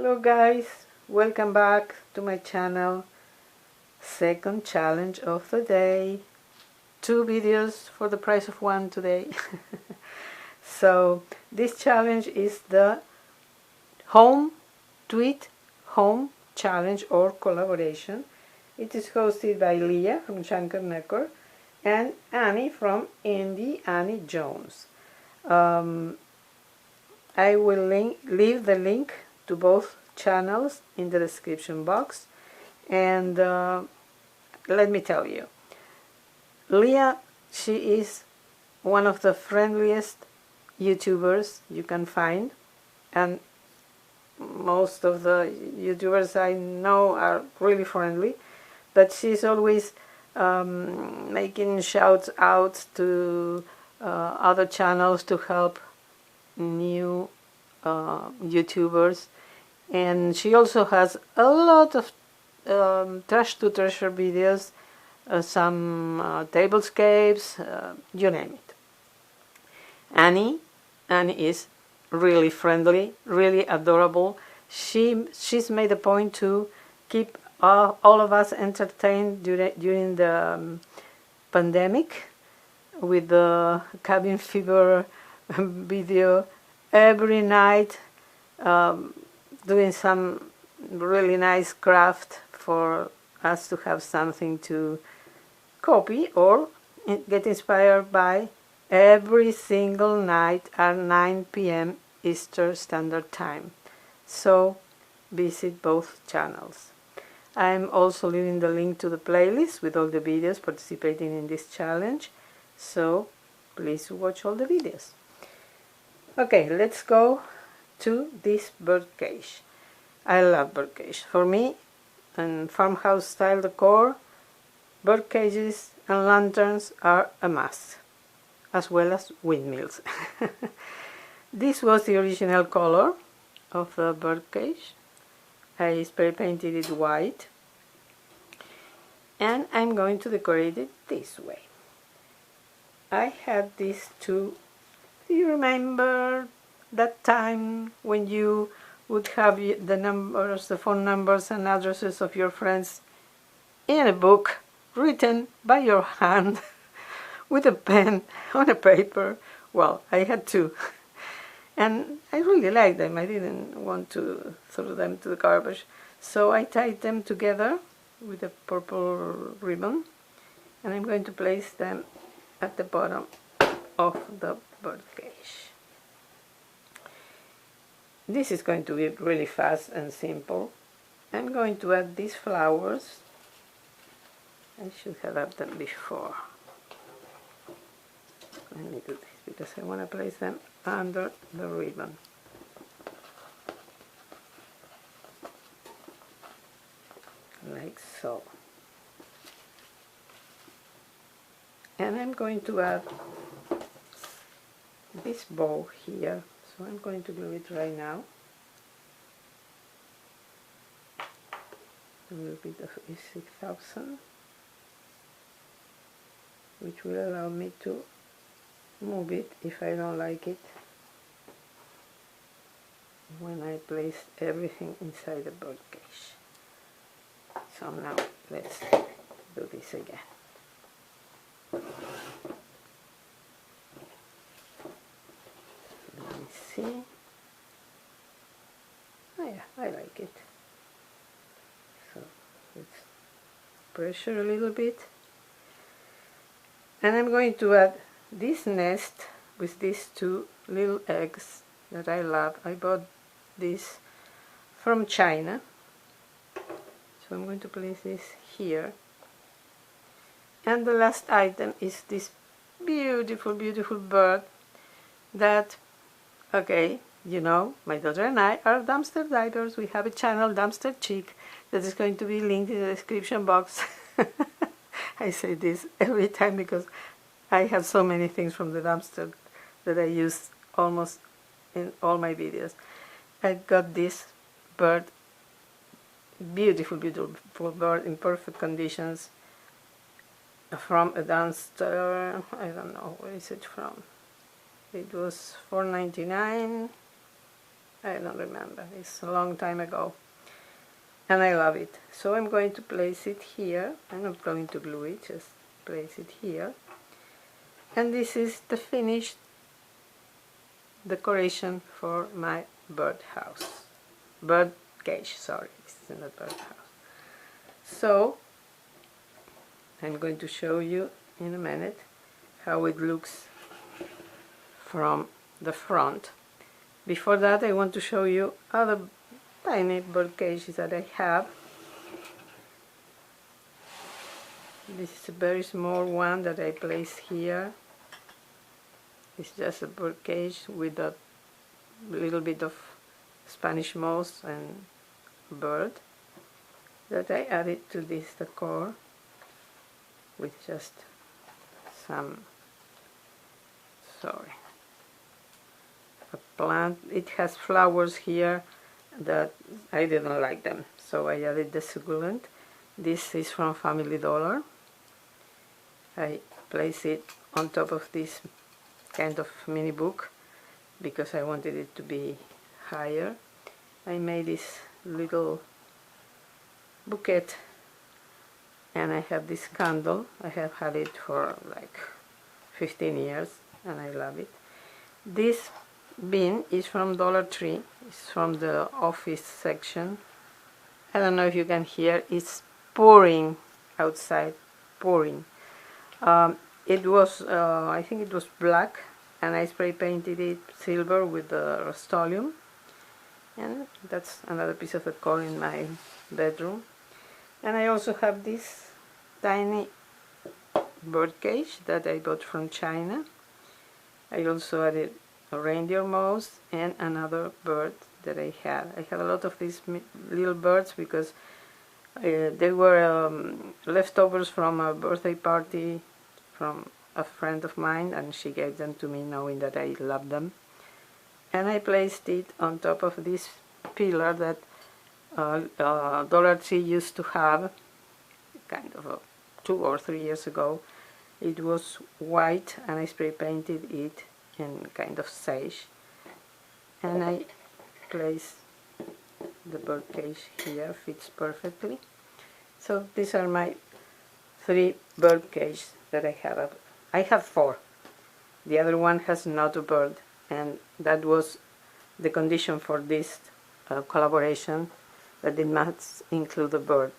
Hello guys, welcome back to my channel. Second challenge of the day. 2 videos for the price of 1 today. So this challenge is the home tweet home challenge or collaboration. It is hosted by Leah from Junkernecker and Annie from Indie Annie Jones. I will leave the link to both channels in the description box, and let me tell you, Leah, she is one of the friendliest YouTubers you can find, and most of the YouTubers I know are really friendly, but she's always making shouts out to other channels to help new YouTubers, and she also has a lot of trash to treasure videos, some tablescapes, you name it. Annie is really friendly, really adorable. She's made a point to keep all of us entertained during the pandemic with the cabin fever video every night, doing some really nice craft for us to have something to copy or get inspired by every single night at 9 p.m. Eastern Standard Time. So visit both channels. I'm also leaving the link to the playlist with all the videos participating in this challenge, so please watch all the videos. Okay, let's go to this bird cage. I love bird cage. For me, in farmhouse style decor, bird cages and lanterns are a must, as well as windmills. This was the original color of the bird cage. I spray painted it white, and I'm going to decorate it this way. I had these two. Do you remember that time when you would have the numbers, the phone numbers and addresses of your friends in a book written by your hand with a pen on a paper? Well, I had two. And I really liked them. I didn't want to throw them to the garbage. So I tied them together with a purple ribbon, and I'm going to place them at the bottom of the bird cage. This is going to be really fast and simple. I'm going to add these flowers. I should have added them before. Let me do this because I want to place them under the ribbon. Like so. And I'm going to add this bow here, so I'm going to glue it right now. A little bit of E6000, which will allow me to move it if I don't like it when I place everything inside the bird cage. So now let's do this again. Let me see. Oh yeah, I like it. So let's pressure a little bit. And I'm going to add this nest with these two little eggs that I love. I bought this from China. So I'm going to place this here. And the last item is this beautiful, beautiful bird that, okay, you know, my daughter and I are dumpster divers. We have a channel, Dumpster Chick, that is going to be linked in the description box. I say this every time because I have so many things from the dumpster that I use almost in all my videos. I got this bird, beautiful, beautiful bird in perfect conditions, from a dumpster. I don't know where is it from. It was $4.99. I don't remember, it's a long time ago, and I love it. So I'm going to place it here. I'm not going to glue it, just place it here. And this is the finished decoration for my bird house. Bird cage, sorry, this is not bird house. So I'm going to show you in a minute how it looks from the front. Before that, I want to show you other tiny bird cages that I have. This is a very small one that I place here. It's just a bird cage with a little bit of Spanish moss and bird that I added to this decor with just some, sorry, a plant. It has flowers here that I didn't like them, so I added the succulent. This is from Family Dollar. I place it on top of this kind of mini book because I wanted it to be higher. I made this little bouquet, and I have this candle. I have had it for like 15 years and I love it. This bin is from Dollar Tree. It's from the office section. I don't know if you can hear, it's pouring outside, pouring. It was, I think it was black, and I spray painted it silver with the Rust-Oleum, and that's another piece of decor in my bedroom. And I also have this tiny bird cage that I bought from China. I also added a reindeer mouse and another bird that I had. I had a lot of these little birds because they were leftovers from a birthday party from a friend of mine, and she gave them to me knowing that I love them. And I placed it on top of this pillar that Dollar Tree used to have kind of 2 or 3 years ago. It was white and I spray painted it in kind of sage, and I place the bird cage here, fits perfectly. So these are my 3 bird cages that I have. I have 4. The other one has not a bird, and that was the condition for this collaboration, that it must include a bird.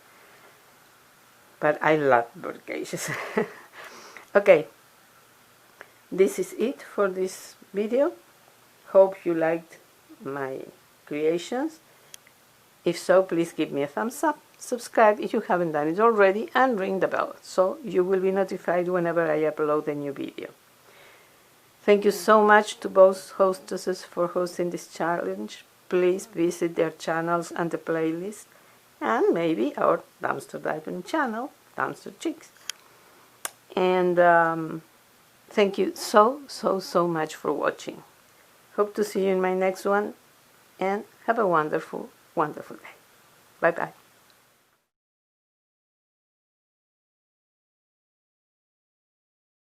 But I love bird cages. Okay, this is it for this video. Hope you liked my creations. If so, please give me a thumbs up, subscribe if you haven't done it already, and ring the bell so you will be notified whenever I upload a new video. Thank you so much to both hostesses for hosting this challenge. Please visit their channels and the playlist, and maybe our dumpster diving channel, Dumpster Chicks. And thank you so much for watching. Hope to see you in my next one, and have a wonderful day. Bye bye.